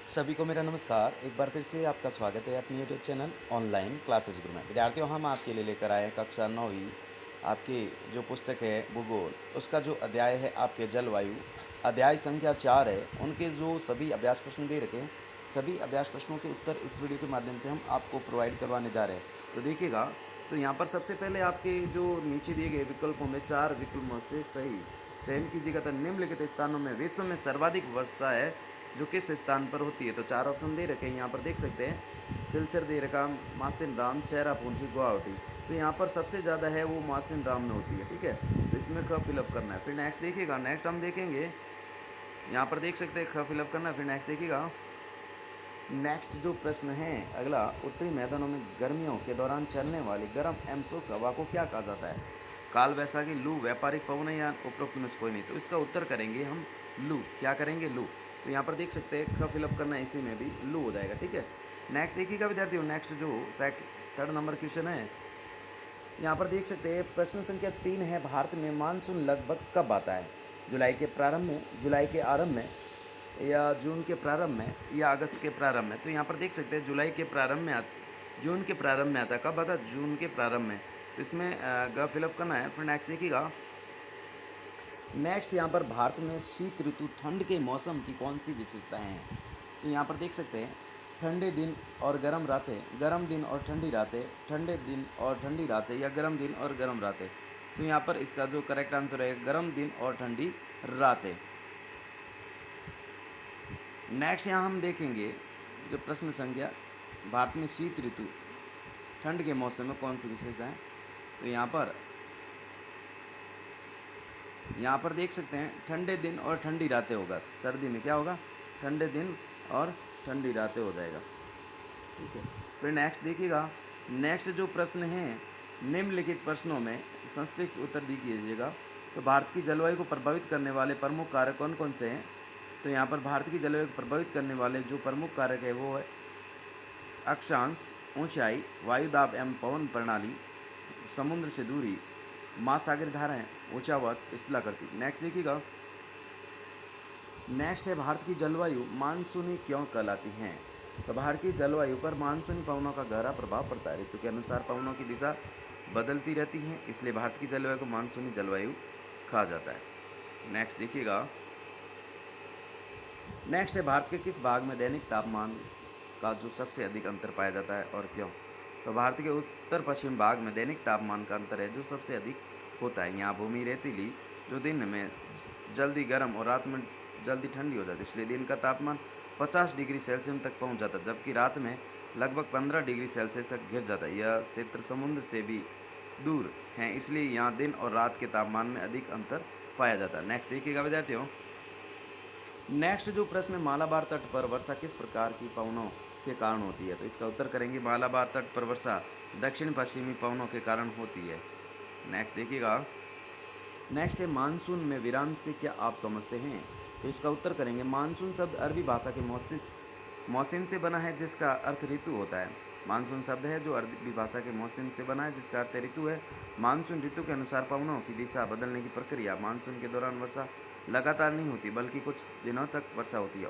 सभी को मेरा नमस्कार। एक बार फिर से आपका स्वागत है अपने यूट्यूब चैनल ऑनलाइन क्लासेस गुरु में। विद्यार्थियों, हम आपके लिए लेकर आए हैं कक्षा 9वीं आपकी जो पुस्तक है भूगोल, उसका जो अध्याय है आपके जलवायु, अध्याय संख्या 4 है। उनके जो सभी अभ्यास प्रश्न दे रखे हैं, सभी अभ्यास प्रश्नों के उत्तर इस वीडियो के माध्यम से हम आपको प्रोवाइड करवाने जा रहे हैं। तो देखिएगा, तो यहाँ पर सबसे पहले आपके जो नीचे दिए गए विकल्पों में 4 विकल्पों से सही चयन कीजिएगा। तो निम्नलिखित स्थानों में विश्व में सर्वाधिक वर्षा है जो किस स्थान पर होती है। तो 4 ऑप्शन दे रखे हैं, यहाँ पर देख सकते हैं। सिलचर दे रखा, मासिन राम, चेरापूंजी, गुवाहाटी। तो यहाँ पर सबसे ज़्यादा है वो मासिन राम में होती है, ठीक है। तो इसमें ख फिलअप करना है। फिर नेक्स्ट देखिएगा, नेक्स्ट हम देखेंगे, यहाँ पर देख सकते हैं ख फिलअप करना है। फिर नेक्स्ट देखिएगा, नेक्स्ट जो प्रश्न है अगला, उत्तरी मैदानों में गर्मियों के दौरान चलने वाली गर्म एवं शुष्क हवा को क्या कहा जाता है। काल वैसाखी, लू, व्यापारिक पवन या उपरोक्त में से कोई नहीं। तो इसका उत्तर करेंगे हम लू। क्या करेंगे? लू। तो यहाँ पर देख सकते हैं ख फिलअप करना है, इसी में भी लू हो जाएगा, ठीक है। नेक्स्ट देखिएगा विद्यार्थियों, नेक्स्ट जो थर्ड नंबर क्वेश्चन है, यहाँ पर देख सकते हैं प्रश्न संख्या 3 है, भारत में मानसून लगभग कब आता है। जुलाई के प्रारंभ में, जुलाई के आरंभ में, या जून के प्रारंभ में, या अगस्त के प्रारंभ में। तो यहाँ पर देख सकते हैं जुलाई के प्रारंभ में जून के प्रारंभ में आता है। कब आता है? जून के प्रारंभ में। तो इसमें ग फिलअप करना है। फिर नेक्स्ट देखिएगा, नेक्स्ट यहाँ पर भारत में शीत ऋतु ठंड के मौसम की कौन सी विशेषताएं हैं। तो यहाँ पर देख सकते हैं ठंडे दिन और गर्म रातें, गर्म दिन और ठंडी रातें, ठंडे दिन और ठंडी रातें, या गर्म दिन और गर्म रातें। तो यहाँ पर इसका जो करेक्ट आंसर है गर्म दिन और ठंडी रातें। नेक्स्ट यहाँ हम देखेंगे जो प्रश्न संख्या, भारत में शीत ऋतु ठंड के मौसम में कौन सी विशेषता है। तो यहाँ पर देख सकते हैं ठंडे दिन और ठंडी रातें होगा। सर्दी में क्या होगा? ठंडे दिन और ठंडी रातें हो जाएगा, ठीक है। फिर नेक्स्ट देखिएगा, नेक्स्ट जो प्रश्न है, निम्नलिखित प्रश्नों में संक्षिप्त उत्तर दीजिएगा। तो भारत की जलवायु को प्रभावित करने वाले प्रमुख कारक कौन कौन से हैं। तो यहाँ पर भारत की जलवायु को प्रभावित करने वाले जो प्रमुख कारक है वो है अक्षांश, ऊंचाई, वायुदाब एवं पवन प्रणाली, समुद्र से दूरी, महासागर धाराएं, ऊंचावत, स्थलाकृति। नेक्स्ट देखिएगा, नेक्स्ट है भारत की जलवायु मानसूनी क्यों कहलाती हैं। तो भारत की जलवायु पर मानसूनी पवनों का गहरा प्रभाव पड़ता है। ऋतु के अनुसार पवनों की दिशा बदलती रहती है, इसलिए भारत की जलवायु को मानसूनी जलवायु कहा जाता है। नेक्स्ट देखिएगा, नेक्स्ट है भारत के किस भाग में दैनिक तापमान का जो सबसे अधिक अंतर पाया जाता है और क्यों। तो भारत के उत्तर पश्चिम भाग में दैनिक तापमान का अंतर है जो सबसे अधिक होता है। यहाँ भूमि रेतीली जो दिन में जल्दी गर्म और रात में जल्दी ठंडी हो जाती है, इसलिए दिन का तापमान 50 डिग्री सेल्सियस तक पहुँच जाता है, जबकि रात में लगभग 15 डिग्री सेल्सियस तक गिर जाता है। यह क्षेत्र समुद्र से भी दूर हैं, इसलिए यहाँ दिन और रात के तापमान में अधिक अंतर पाया जाता है। नेक्स्ट देखिएगा विद्यार्थियों, नेक्स्ट जो प्रश्न है, मालाबार तट पर वर्षा किस प्रकार की पवनों के कारण होती है। तो इसका उत्तर करेंगे मालाबार तट पर वर्षा दक्षिण पश्चिमी पवनों के कारण होती है। नेक्स्ट देखिएगा, नेक्स्ट है मानसून में विराम से क्या आप समझते हैं। तो इसका उत्तर करेंगे मानसून शब्द अरबी भाषा के मौसिन से बना है जिसका अर्थ ऋतु होता है। मानसून शब्द है जो अरबी भाषा के मौसिन से बना है जिसका अर्थ ऋतु है। मानसून ऋतु के अनुसार पवनों की दिशा बदलने की प्रक्रिया। मानसून के दौरान वर्षा लगातार नहीं होती बल्कि कुछ दिनों तक वर्षा होती है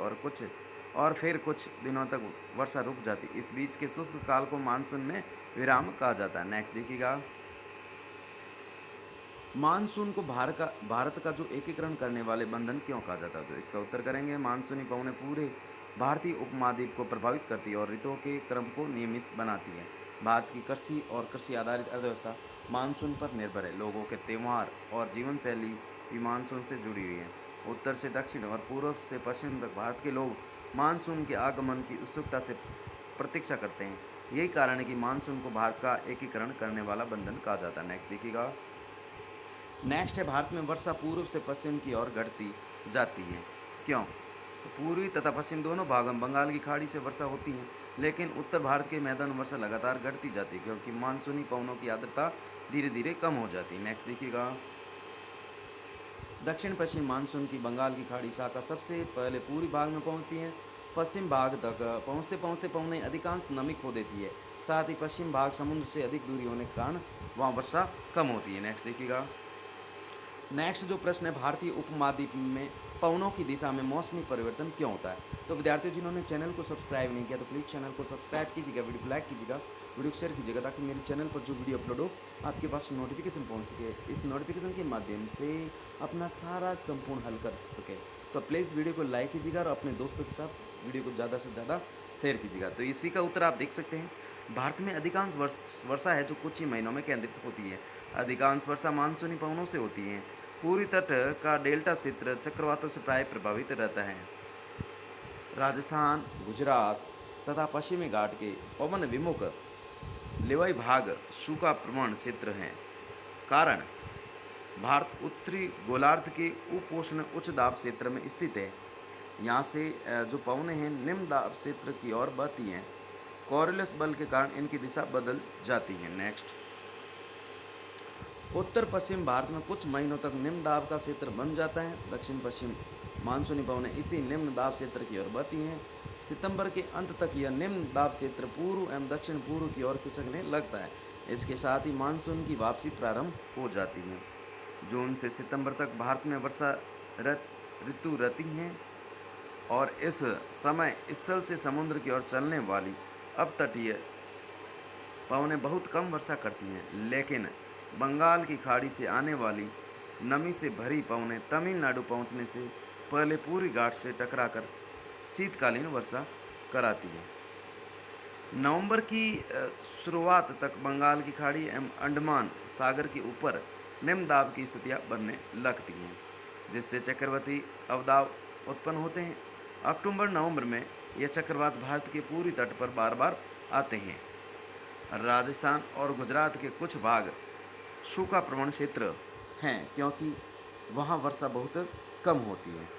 और फिर कुछ दिनों तक वर्षा रुक जाती है। इस बीच के शुष्क काल को मानसून में विराम कहा जाता है। नेक्स्ट देखिएगा, मानसून को भारत का जो एकीकरण करने वाले बंधन क्यों कहा जाता है। तो इसका उत्तर करेंगे मानसूनी पवनें पूरे भारतीय उपमहाद्वीप को प्रभावित करती है और ऋतुओं के क्रम को नियमित बनाती है। भारत की कृषि और कृषि आधारित अर्थव्यवस्था मानसून पर निर्भर है। लोगों के त्यौहार और जीवन शैली भी मानसून से जुड़ी हुई है। उत्तर से दक्षिण और पूर्व से पश्चिम तक भारत के लोग मानसून के आगमन की उत्सुकता से प्रतीक्षा करते हैं। यही कारण है कि मानसून को भारत का एकीकरण करने वाला बंधन कहा जाता है। नेक्स्ट देखिएगा, नेक्स्ट है भारत में वर्षा पूर्व से पश्चिम की ओर घटती जाती है, क्यों। तो पूर्वी तथा पश्चिम दोनों भागों में बंगाल की खाड़ी से वर्षा होती है, लेकिन उत्तर भारत के मैदान में वर्षा लगातार घटती जाती है क्योंकि मानसूनी पवनों की आर्द्रता धीरे धीरे कम हो जाती है। नेक्स्ट देखिएगा, दक्षिण पश्चिम मानसून की बंगाल की खाड़ी शाखा सबसे पहले पूर्वी भाग में पहुंचती है। पश्चिम भाग तक पहुंचते पहुंचते पवनें अधिकांश नमी खो देती है। साथ ही पश्चिम भाग समुद्र से अधिक दूरी होने के कारण वहाँ वर्षा कम होती है। नेक्स्ट देखिएगा, नेक्स्ट जो प्रश्न है, भारतीय उपमहाद्वीप में पवनों की दिशा में मौसमी परिवर्तन क्यों होता है। तो विद्यार्थियों जिन्होंने चैनल को सब्सक्राइब नहीं किया तो प्लीज़ चैनल को सब्सक्राइब कीजिएगा, वीडियो को लाइक कीजिएगा, वीडियो को शेयर कीजिएगा, ताकि मेरे चैनल पर जो वीडियो अपलोड हो आपके पास नोटिफिकेशन पहुंच सके। इस नोटिफिकेशन के माध्यम से अपना सारा संपूर्ण हल कर सके। तो प्लीज़ वीडियो को लाइक कीजिएगा और अपने दोस्तों के साथ वीडियो को ज़्यादा से ज़्यादा शेयर कीजिएगा। तो इसी का उत्तर आप देख सकते हैं। भारत में अधिकांश वर्षा है जो कुछ ही महीनों में केंद्रित होती है। अधिकांश वर्षा मानसूनी पवनों से होती है। पूरी तट का डेल्टा क्षेत्र चक्रवातों से प्राय प्रभावित रहता है। राजस्थान, गुजरात तथा पश्चिमी घाट के पवन विमुख लेवाई भाग सूखा प्रवण क्षेत्र हैं। कारण, भारत उत्तरी गोलार्ध के उपोष्ण उच्च दाब क्षेत्र में स्थित है। यहाँ से जो पवनें हैं निम्न दाब क्षेत्र की ओर बहती हैं। कॉरियस बल के कारण इनकी दिशा बदल जाती है। नेक्स्ट, उत्तर पश्चिम भारत में कुछ महीनों तक निम्न दाब का क्षेत्र बन जाता है। दक्षिण पश्चिम मानसूनी पवनें इसी निम्न दाब क्षेत्र की ओर बहती हैं। सितंबर के अंत तक यह निम्न दाब क्षेत्र पूर्व एवं दक्षिण पूर्व की ओर खिसकने लगता है। इसके साथ ही मानसून की वापसी प्रारंभ हो जाती है। जून से सितंबर तक भारत में वर्षा ऋतु रहती है और इस समय स्थल से समुद्र की ओर चलने वाली अपतटीय पवनें बहुत कम वर्षा करती हैं, लेकिन बंगाल की खाड़ी से आने वाली नमी से भरी पवनें तमिलनाडु पहुंचने से पहले पूरी घाट से टकराकर शीतकालीन वर्षा कराती है। नवंबर की शुरुआत तक बंगाल की खाड़ी एवं अंडमान सागर के ऊपर निम्न दाब की स्थितियाँ बनने लगती हैं, जिससे चक्रवाती अवदाब उत्पन्न होते हैं। अक्टूबर नवंबर में यह चक्रवात भारत के पूरी तट पर बार बार आते हैं। राजस्थान और गुजरात के कुछ भाग सूखा प्रवण क्षेत्र हैं, क्योंकि वहाँ वर्षा बहुत कम होती है।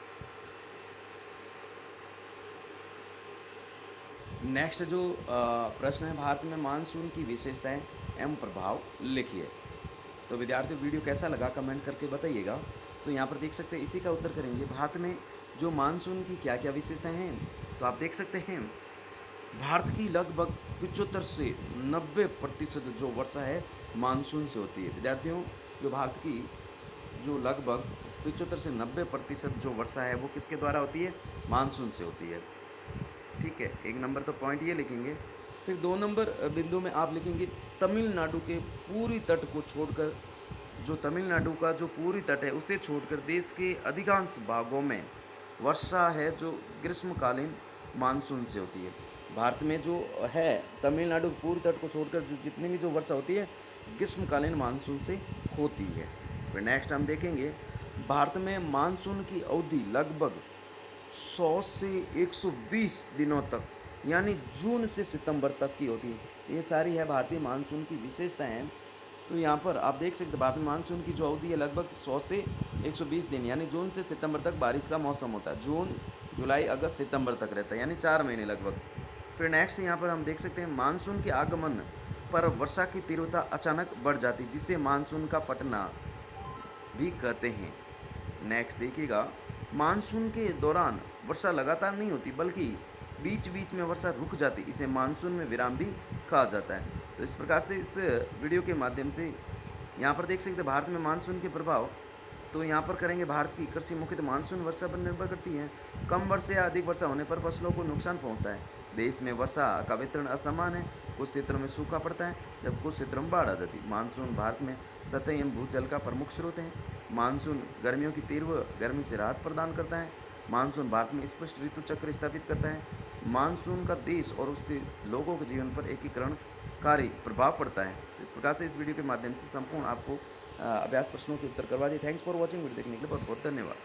नेक्स्ट जो प्रश्न है, भारत में मानसून की विशेषताएं एवं प्रभाव लिखिए। तो विद्यार्थियों वीडियो कैसा लगा कमेंट करके बताइएगा। तो यहाँ पर देख सकते हैं, इसी का उत्तर करेंगे। भारत में जो मानसून की क्या क्या विशेषताएं हैं, तो आप देख सकते हैं भारत की लगभग 75 से 90% जो वर्षा है मानसून से होती है। विद्यार्थियों, जो भारत की जो लगभग 75 से 90% जो वर्षा है वो किसके द्वारा होती है, मानसून से होती है। ठीक है, एक नंबर तो पॉइंट ये लिखेंगे। फिर 2 नंबर बिंदु में आप लिखेंगे तमिलनाडु के पूरी तट को छोड़कर, जो तमिलनाडु का जो पूरी तट है उसे छोड़कर देश के अधिकांश भागों में वर्षा है जो ग्रीष्मकालीन मानसून से होती है। भारत में जो है तमिलनाडु पूरी तट को छोड़कर जो जितनी भी जो वर्षा होती है ग्रीष्मकालीन मानसून से होती है। फिर नेक्स्ट हम देखेंगे, भारत में मानसून की अवधि लगभग 100 से 120 दिनों तक, यानी जून से सितंबर तक की होती है। ये सारी है भारतीय मानसून की विशेषताएं हैं। तो यहाँ पर आप देख सकते हैं भारत में मानसून की जो अवधि है लगभग 100 से 120 दिन, यानी जून से सितंबर तक बारिश का मौसम होता है। जून, जुलाई, अगस्त, सितंबर तक रहता है, यानी 4 महीने लगभग। फिर नेक्स्ट यहाँ पर हम देख सकते हैं मानसून के आगमन पर वर्षा की तीव्रता अचानक बढ़ जाती है, जिसे मानसून का फटना भी कहते हैं। नेक्स्ट देखिएगा, मानसून के दौरान वर्षा लगातार नहीं होती बल्कि बीच बीच में वर्षा रुक जाती, इसे मानसून में विराम भी कहा जाता है। तो इस प्रकार से इस वीडियो के माध्यम से यहाँ पर देख सकते हैं भारत में मानसून के प्रभाव। तो यहाँ पर करेंगे, भारत की कृषि मुख्यतः मानसून वर्षा पर निर्भर करती है। कम वर्षा या अधिक वर्षा होने पर फसलों को नुकसान पहुँचता है। देश में वर्षा का वितरण असमान है, कुछ क्षेत्रों में सूखा पड़ता है जब कुछ क्षेत्रों में बाढ़ आ जाती है। मानसून भारत में सतही एवं भूजल का प्रमुख स्रोत है। मानसून गर्मियों की तीव्र गर्मी से राहत प्रदान करता है। मानसून भारत में स्पष्ट ऋतु चक्र स्थापित करता है। मानसून का देश और उसके लोगों के जीवन पर एकीकरणकारी प्रभाव पड़ता है। इस प्रकार से इस वीडियो के माध्यम से संपूर्ण आपको अभ्यास प्रश्नों के उत्तर करवा दिए। Thanks for watching. वीडियो देखने के लिए बहुत बहुत धन्यवाद।